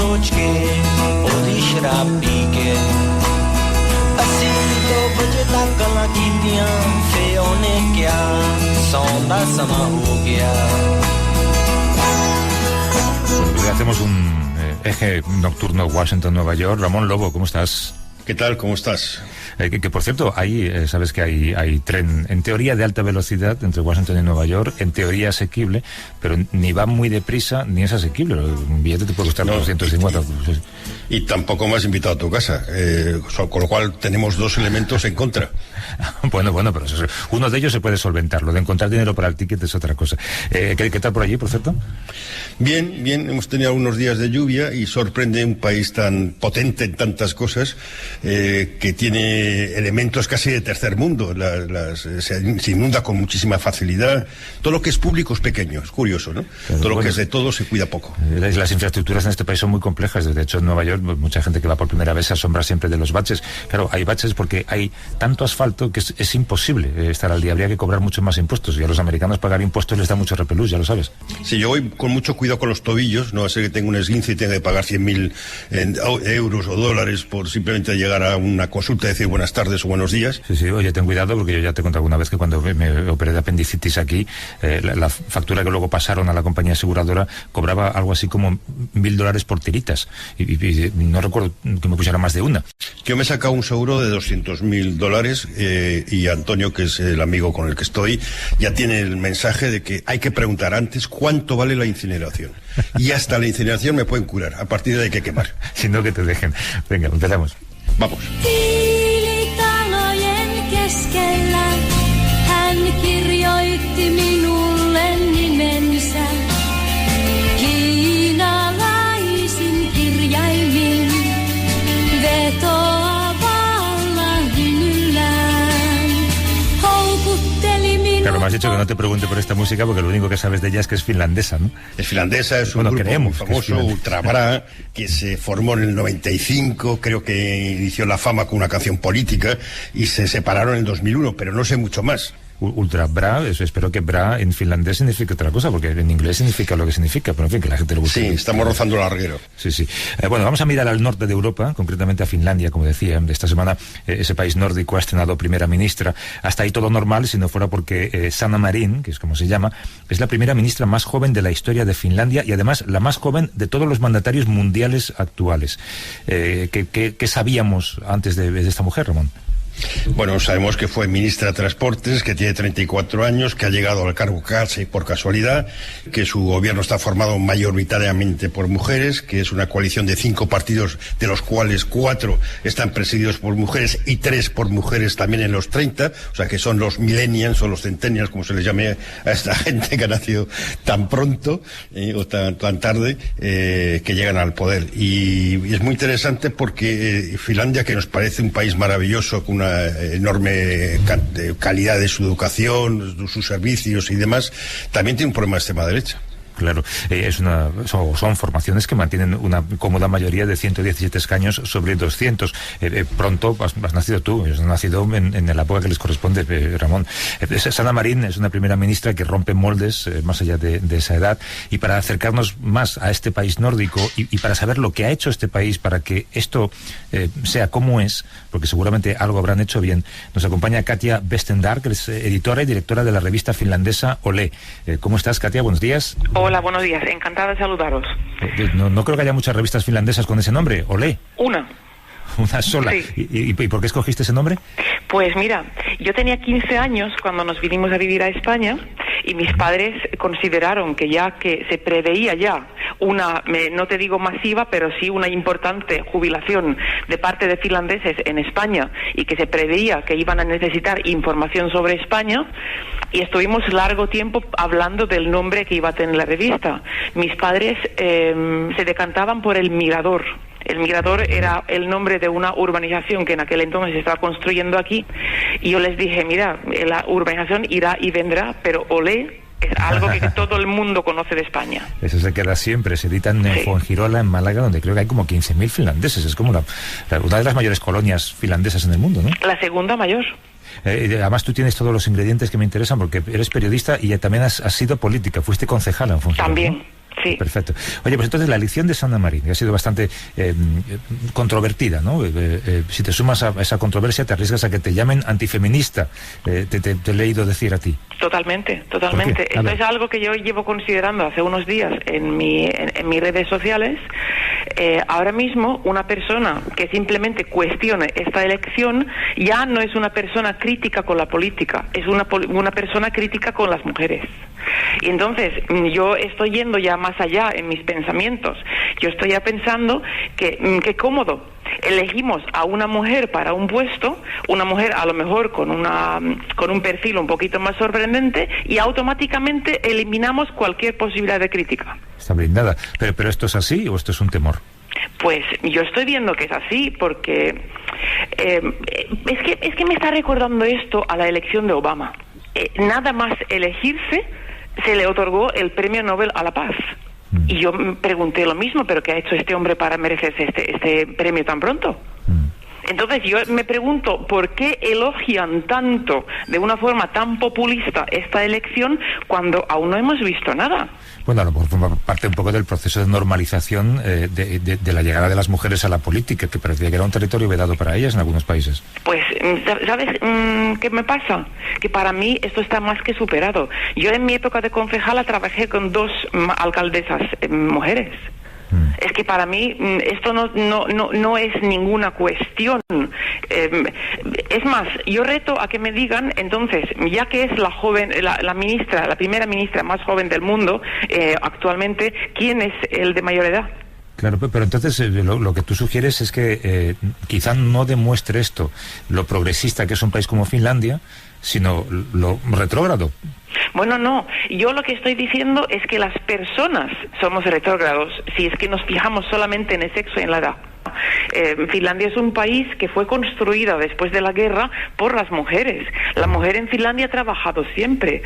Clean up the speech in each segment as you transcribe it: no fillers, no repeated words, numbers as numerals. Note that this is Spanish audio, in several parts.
sočky odiš rapí के असी तो बजे तक कीतियां फिर उन्हें क्या सौंदा समा हो गया. Hacemos un eje nocturno Washington-Nueva York. Ramón Lobo, ¿cómo estás? ¿Qué tal? ¿Cómo estás? Que por cierto, sabes que hay tren, en teoría de alta velocidad entre Washington y Nueva York, en teoría asequible, pero ni va muy deprisa ni es asequible. Un billete te puede costar 250. Y tampoco me has invitado a tu casa, con lo cual tenemos dos elementos en contra. Bueno, pero uno de ellos se puede solventar. Lo de encontrar dinero para el ticket es otra cosa. ¿Qué tal por allí, por cierto? Bien, hemos tenido algunos días de lluvia y sorprende un país tan potente en tantas cosas, que tiene elementos casi de tercer mundo. Se inunda con muchísima facilidad. Todo lo que es público es pequeño, es curioso, ¿no? Claro, todo lo que es de todo se cuida poco. Las infraestructuras en este país son muy complejas. De hecho, en Nueva York, mucha gente que va por primera vez se asombra siempre de los baches. Claro, hay baches porque hay tanto asfalto que es imposible estar al día. Habría que cobrar muchos más impuestos. Y a los americanos pagar impuestos les da mucho repelús, ya lo sabes. Sí, yo voy con mucho cuidado con los tobillos. No va a ser que tenga un esguince y tenga que pagar 100.000 euros o dólares por simplemente llegar a una consulta y decir buenas tardes o buenos días. Sí, oye, ten cuidado porque yo ya te he contado alguna vez que cuando me operé de apendicitis aquí, la factura que luego pasaron a la compañía aseguradora cobraba algo así como $1.000 por tiritas. Y no recuerdo que me pusiera más de una. Yo me he sacado un seguro de $200.000 y Antonio, que es el amigo con el que estoy, ya tiene el mensaje de que hay que preguntar antes cuánto vale la incineración. Y hasta la incineración me pueden curar. A partir de ahí hay que quemar. Si no, que te dejen. Venga, empezamos. Vamos. Hiilitalojen keskellä hän kirjoitti minulle nimensä. Kiinalaisin kirjaimin vetoavalla hymyllään houkutteli minua. Claro, me has dicho que no te pregunte por esta música porque lo único que sabes de ella es que es finlandesa, ¿no? Es finlandesa, es un grupo muy famoso, Ultra Bra, que se formó en el 95, creo que inició la fama con una canción política y se separaron en el 2001, pero no sé mucho más. Ultra Bra, espero que Bra en finlandés signifique otra cosa, porque en inglés significa lo que significa, pero en fin, que la gente lo busque. Sí, estamos rozando el larguero. Sí. Bueno, vamos a mirar al norte de Europa, concretamente a Finlandia, como decía. Esta semana ese país nórdico ha estrenado primera ministra. Hasta ahí todo normal, si no fuera porque Sanna Marin, que es como se llama, es la primera ministra más joven de la historia de Finlandia y además la más joven de todos los mandatarios mundiales actuales. ¿Qué sabíamos antes de esta mujer, Ramón? Bueno, sabemos que fue ministra de Transportes, que tiene 34 años, que ha llegado al cargo casi por casualidad, que su gobierno está formado mayoritariamente por mujeres, que es una coalición de 5 partidos, de los cuales 4 están presididos por mujeres y 3 por mujeres también en los 30, o sea que son los millennials o los centennials, como se les llame a esta gente que ha nacido tan pronto o tan tarde, que llegan al poder. Y es muy interesante porque Finlandia, que nos parece un país maravilloso, con una enorme calidad de su educación, de sus servicios y demás, también tiene un problema de extrema derecha. Claro, son formaciones que mantienen una cómoda mayoría de 117 escaños sobre 200. Pronto has nacido tú, has nacido en la época que les corresponde, Ramón. Sanna Marin es una primera ministra que rompe moldes más allá de esa edad. Y para acercarnos más a este país nórdico y para saber lo que ha hecho este país para que esto sea como es, porque seguramente algo habrán hecho bien, nos acompaña Katja Westendal, que es editora y directora de la revista finlandesa Olé. ¿Cómo estás, Katja? Buenos días. Hola, buenos días. Encantada de saludaros. No creo que haya muchas revistas finlandesas con ese nombre. Olé. Una sola. Sí. ¿Y por qué escogiste ese nombre? Pues mira, yo tenía 15 años cuando nos vinimos a vivir a España y mis padres consideraron que ya que se preveía ya una, no te digo masiva, pero sí una importante jubilación de parte de finlandeses en España y que se preveía que iban a necesitar información sobre España, y estuvimos largo tiempo hablando del nombre que iba a tener la revista. Mis padres se decantaban por El Mirador. El Mirador era el nombre de una urbanización que en aquel entonces se estaba construyendo aquí, y yo les dije, mira, la urbanización irá y vendrá, pero Olé es algo que todo el mundo conoce de España. Eso se queda siempre, se edita en Fuengirola, en Málaga, donde creo que hay como 15.000 finlandeses, es como una de las mayores colonias finlandesas en el mundo, ¿no? La segunda mayor. Además tú tienes todos los ingredientes que me interesan porque eres periodista y también has sido política, fuiste concejala en Fuengirola. También. ¿No? Sí. Perfecto. Oye, pues entonces la elección de Sanna Marín ha sido bastante controvertida, ¿no? Si te sumas a esa controversia, te arriesgas a que te llamen antifeminista. Te he leído decir a ti. Totalmente. A ver. Esto es algo que yo llevo considerando hace unos días en mis redes sociales. Ahora mismo, una persona que simplemente cuestione esta elección ya no es una persona crítica con la política, es una persona crítica con las mujeres. Y entonces yo estoy yendo ya más allá en mis pensamientos. Yo estoy ya pensando que cómodo. Elegimos a una mujer para un puesto, una mujer a lo mejor con un perfil un poquito más sorprendente, y automáticamente eliminamos cualquier posibilidad de crítica. Está blindada. ¿Pero esto es así o esto es un temor? Pues yo estoy viendo que es así, porque es que me está recordando esto a la elección de Obama. Nada más elegirse, se le otorgó el Premio Nobel a la Paz. Y yo me pregunté lo mismo, ¿pero qué ha hecho este hombre para merecerse este premio tan pronto? Entonces yo me pregunto, ¿por qué elogian tanto, de una forma tan populista, esta elección cuando aún no hemos visto nada? Bueno, a lo mejor forma parte un poco del proceso de normalización de la llegada de las mujeres a la política, que parecía que era un territorio vedado para ellas en algunos países. Pues, ¿sabes qué me pasa? Que para mí esto está más que superado. Yo en mi época de concejala trabajé con 2 alcaldesas mujeres. Es que para mí esto no es ninguna cuestión. Es más, yo reto a que me digan, entonces, ya que es la primera ministra más joven del mundo actualmente, ¿quién es el de mayor edad? Claro, pero entonces lo que tú sugieres es que quizá no demuestre esto lo progresista que es un país como Finlandia, sino lo retrógrado. Bueno, no. Yo lo que estoy diciendo es que las personas somos retrógrados si es que nos fijamos solamente en el sexo y en la edad. Finlandia es un país que fue construido después de la guerra por las mujeres. La mujer en Finlandia ha trabajado siempre.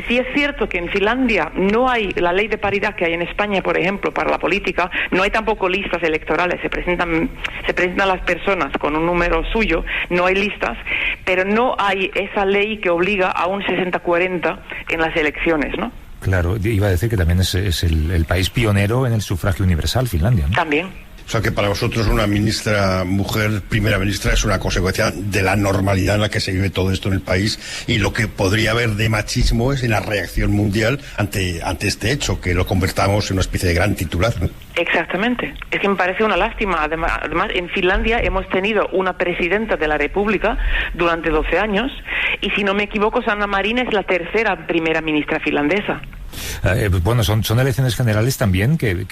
Sí es cierto que en Finlandia no hay la ley de paridad que hay en España, por ejemplo, para la política. No hay tampoco listas electorales. Se presentan las personas con un número suyo. No hay listas, pero no hay esa ley que obliga a un 60-40 en las elecciones, ¿no? Claro, iba a decir que también es el país pionero en el sufragio universal, Finlandia, ¿no? También. O sea que para vosotros una ministra mujer, primera ministra, es una consecuencia de la normalidad en la que se vive todo esto en el país, y lo que podría haber de machismo es en la reacción mundial ante este hecho, que lo convertamos en una especie de gran titular, ¿no? Exactamente. Es que me parece una lástima. Además, en Finlandia hemos tenido una presidenta de la República durante 12 años, y si no me equivoco, Sanna Marin es la tercera primera ministra finlandesa. Bueno, son elecciones generales también que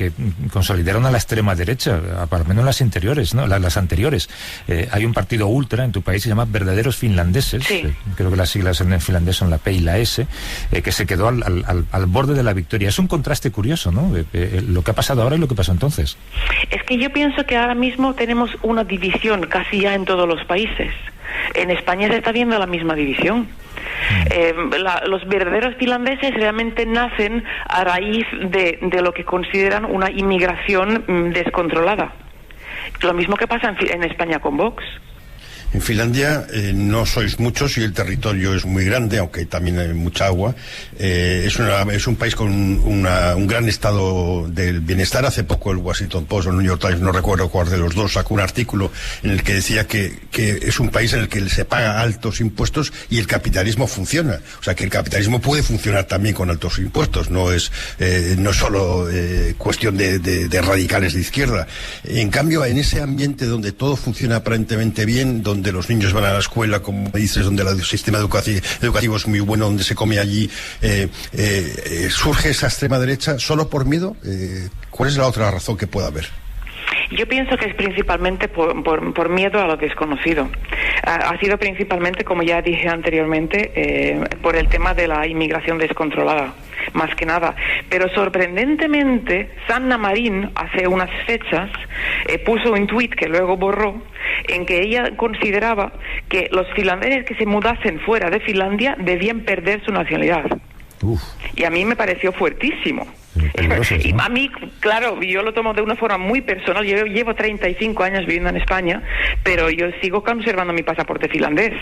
consolidaron a la extrema derecha, al menos las anteriores, ¿no? Las anteriores. Hay un partido ultra en tu país, se llama Verdaderos Finlandeses, sí. Creo que las siglas en finlandés son la P y la S, que se quedó al borde de la victoria. Es un contraste curioso, ¿no? Lo que ha pasado ahora y lo que pasó entonces. Es que yo pienso que ahora mismo tenemos una división casi ya en todos los países. En España se está viendo la misma división. Los verdaderos finlandeses realmente nacen a raíz de lo que consideran una inmigración descontrolada. Lo mismo que pasa en España con Vox. En Finlandia no sois muchos y el territorio es muy grande, aunque también hay mucha agua. Es un país con un gran estado del bienestar. Hace poco el Washington Post o el New York Times, no recuerdo cuál de los dos, sacó un artículo en el que decía que es un país en el que se paga altos impuestos y el capitalismo funciona. O sea, que el capitalismo puede funcionar también con altos impuestos. No es solo cuestión de radicales de izquierda. En cambio, en ese ambiente donde todo funciona aparentemente bien, donde los niños van a la escuela, como dices, donde el sistema educativo es muy bueno, donde se come allí, surge esa extrema derecha solo por miedo. ¿Cuál es la otra razón que pueda haber? Yo pienso que es principalmente por miedo a lo desconocido. Ha sido principalmente, como ya dije anteriormente, por el tema de la inmigración descontrolada, más que nada. Pero sorprendentemente, Sanna Marin hace unas fechas puso un tuit que luego borró, en que ella consideraba que los finlandeses que se mudasen fuera de Finlandia debían perder su nacionalidad. Uf. Y a mí me pareció fuertísimo. Y a mí, claro, yo lo tomo de una forma muy personal. Yo llevo 35 años viviendo en España, pero yo sigo conservando mi pasaporte finlandés.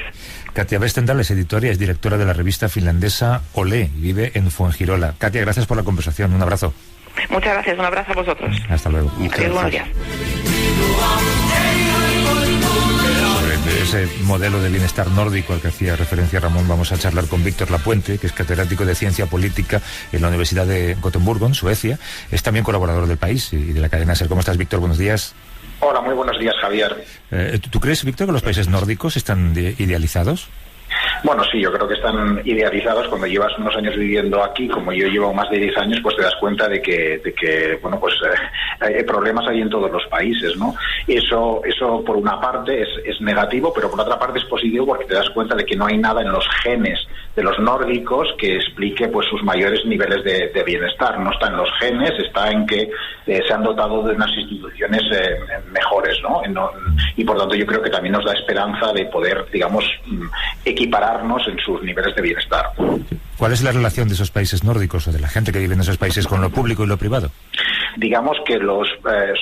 Katia Westendal es editora y es directora de la revista finlandesa Olé y vive en Fuengirola. Katia, gracias por la conversación. Un abrazo. Muchas gracias, un abrazo a vosotros. Hasta luego. Adiós, buenos días. Sobre ese modelo de bienestar nórdico al que hacía referencia Ramón, vamos a charlar con Víctor Lapuente, que es catedrático de Ciencia Política en la Universidad de Gotemburgo, en Suecia. Es también colaborador del País y de la cadena SER. ¿Cómo estás, Víctor? Buenos días. Hola, muy buenos días, Javier. ¿Tú crees, Víctor, que los países nórdicos están idealizados? Bueno, sí, yo creo que están idealizados. Cuando llevas unos años viviendo aquí, como yo llevo más de 10 años, pues te das cuenta de que bueno, pues problemas hay en todos los países, ¿no? Eso por una parte es negativo, pero por otra parte es positivo porque te das cuenta de que no hay nada en los genes de los nórdicos que explique pues sus mayores niveles de bienestar. No está en los genes, está en que se han dotado de unas instituciones mejores, ¿no? Y por tanto yo creo que también nos da esperanza de poder, digamos, equipararnos en sus niveles de bienestar. ¿Cuál es la relación de esos países nórdicos o de la gente que vive en esos países con lo público y lo privado? Digamos que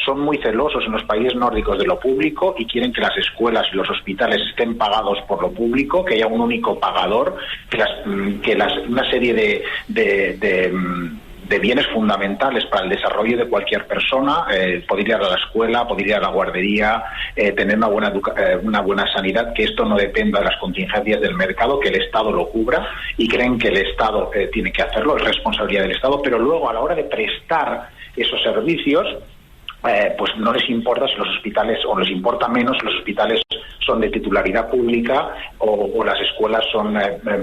son muy celosos en los países nórdicos de lo público y quieren que las escuelas y los hospitales estén pagados por lo público, que haya un único pagador, una serie de bienes fundamentales para el desarrollo de cualquier persona, poder ir a la escuela, poder ir a la guardería, tener una buena sanidad, que esto no dependa de las contingencias del mercado, que el Estado lo cubra, y creen que el Estado tiene que hacerlo, es responsabilidad del Estado, pero luego a la hora de prestar esos servicios, pues no les importa si los hospitales, o les importa menos si los hospitales son de titularidad pública o las escuelas son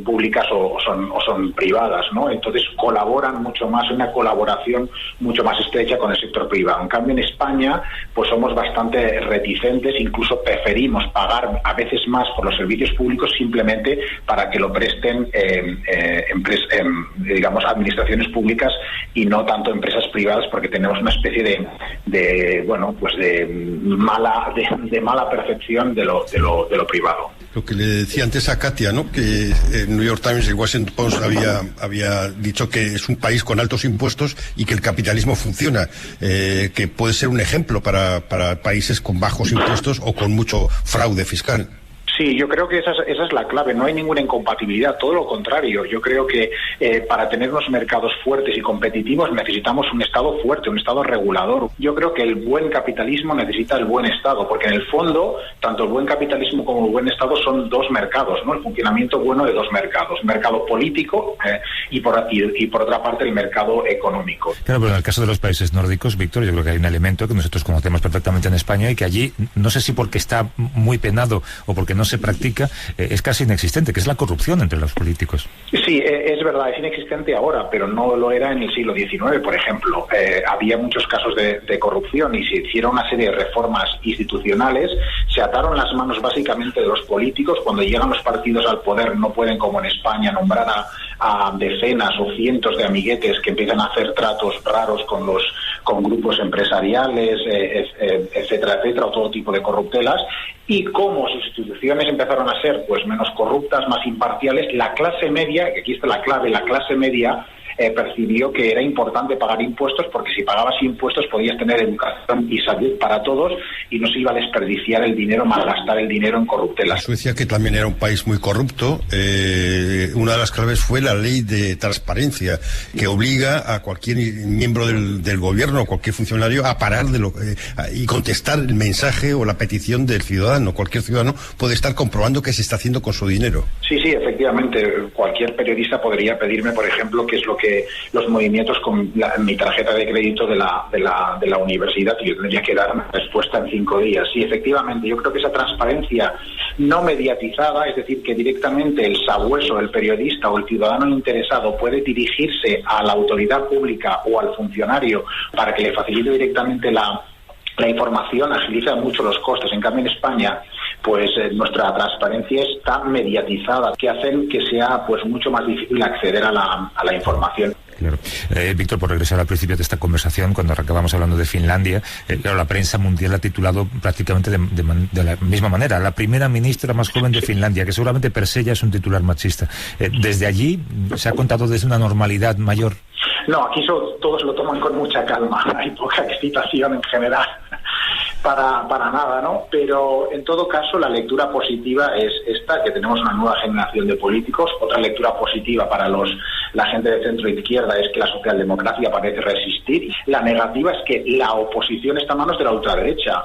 públicas o son privadas, ¿no? Entonces colaboran mucho más, una colaboración mucho más estrecha con el sector privado. En cambio, en España, pues somos bastante reticentes, incluso preferimos pagar a veces más por los servicios públicos simplemente para que lo presten digamos, administraciones públicas y no tanto empresas privadas, porque tenemos una especie de mala percepción de lo privado. Lo que le decía antes a Katia, ¿no? Que el New York Times y el Washington Post había dicho que es un país con altos impuestos y que el capitalismo funciona, que puede ser un ejemplo para países con bajos impuestos o con mucho fraude fiscal. Sí, yo creo que esa es la clave. No hay ninguna incompatibilidad, todo lo contrario. Yo creo que para tener unos mercados fuertes y competitivos necesitamos un Estado fuerte, un Estado regulador. Yo creo que el buen capitalismo necesita el buen Estado, porque en el fondo tanto el buen capitalismo como el buen Estado son dos mercados, ¿no? El funcionamiento bueno de dos mercados, un mercado político y por otra parte el mercado económico. Claro, pero en el caso de los países nórdicos, Víctor, yo creo que hay un elemento que nosotros conocemos perfectamente en España y que allí, no sé si porque está muy penado o porque no se practica, es casi inexistente, que es la corrupción entre los políticos. Sí, es verdad, es inexistente ahora, pero no lo era en el siglo XIX, por ejemplo. Había muchos casos de corrupción y se hicieron una serie de reformas institucionales, se ataron las manos básicamente de los políticos. Cuando llegan los partidos al poder no pueden, como en España, nombrar a decenas o cientos de amiguetes que empiezan a hacer tratos raros con grupos empresariales, etcétera, o todo tipo de corruptelas. Y como sus instituciones empezaron a ser pues menos corruptas, más imparciales, la clase media, que aquí está la clave, la clase media percibió que era importante pagar impuestos, porque si pagabas impuestos podías tener educación y salud para todos y no se iba a desperdiciar el dinero, malgastar el dinero en corruptelas. Suecia, que también era un país muy corrupto, una de las claves fue la ley de transparencia, que obliga a cualquier miembro del gobierno o cualquier funcionario a parar y contestar el mensaje o la petición del ciudadano. Cualquier ciudadano puede estar comprobando qué se está haciendo con su dinero. Sí, efectivamente. Cualquier periodista podría pedirme, por ejemplo, qué es lo que los movimientos con mi tarjeta de crédito de la universidad, y yo tendría que dar una respuesta en 5 días. Sí, efectivamente, yo creo que esa transparencia no mediatizada, es decir, que directamente el sabueso, el periodista o el ciudadano interesado puede dirigirse a la autoridad pública o al funcionario para que le facilite directamente la información, agiliza mucho los costes. En cambio, en España, pues nuestra transparencia está mediatizada, que hacen que sea pues mucho más difícil acceder a la información. Claro. Víctor, por regresar al principio de esta conversación, cuando acabamos hablando de Finlandia, claro, la prensa mundial ha titulado prácticamente de la misma manera: la primera ministra más joven de Finlandia, que seguramente per se ya es un titular machista. Desde allí se ha contado desde una normalidad mayor. No, aquí todos lo toman con mucha calma, hay poca excitación en general. Para nada, ¿no? Pero en todo caso la lectura positiva es esta, que tenemos una nueva generación de políticos. Otra lectura positiva para los la gente de centro izquierda es que la socialdemocracia parece resistir. La negativa es que la oposición está en manos de la ultraderecha.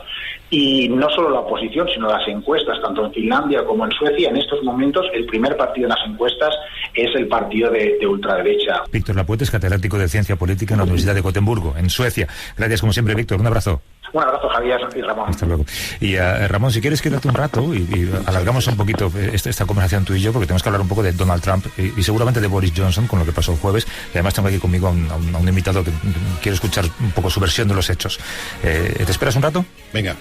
Y no solo la oposición, sino las encuestas, tanto en Finlandia como en Suecia, en estos momentos el primer partido en las encuestas es el partido de ultraderecha. Víctor Lapuente es catedrático de Ciencia Política en la Universidad de Gotemburgo, en Suecia. Gracias como siempre, Víctor. Un abrazo. Un abrazo, Javier y Ramón. Hasta luego. Y Ramón, si quieres quédate un rato y alargamos un poquito esta conversación tú y yo, porque tenemos que hablar un poco de Donald Trump y seguramente de Boris Johnson con lo que pasó el jueves. Y además tengo aquí conmigo a un invitado que quiere escuchar un poco su versión de los hechos. ¿Te esperas un rato? Venga.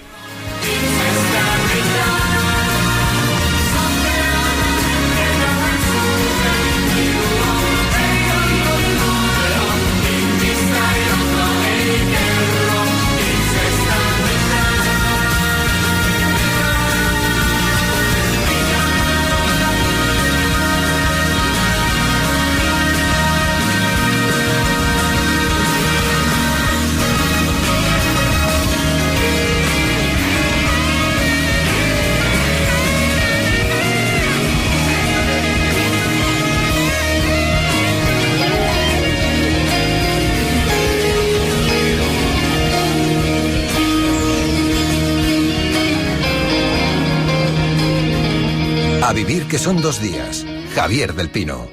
A vivir que son 2 días. Javier del Pino.